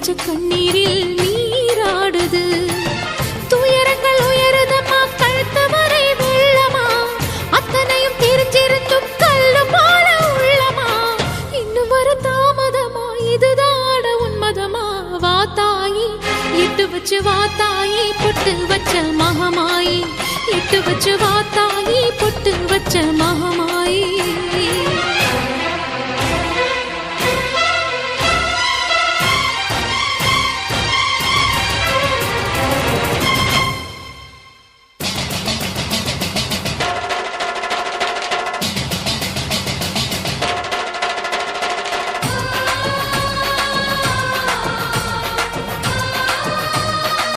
வச்ச கண்ணீரில் நீராடுது. துயரங்கள் உயருதமா, கழுத்து வரை வெள்ளமா, அத்தனையும் தெரிஞ்சிருந்தும் கல்லு போல உள்ளமா. இன்னும் வர தாமதமா, இதுதாட உன்மதமா? வா தாயி, இட்டு வச்சு வா தாயி, பொட்டு வச்ச மகமாயி. இட்டு வச்சு வா தாயி, பொட்டு வச்ச மகமாயி.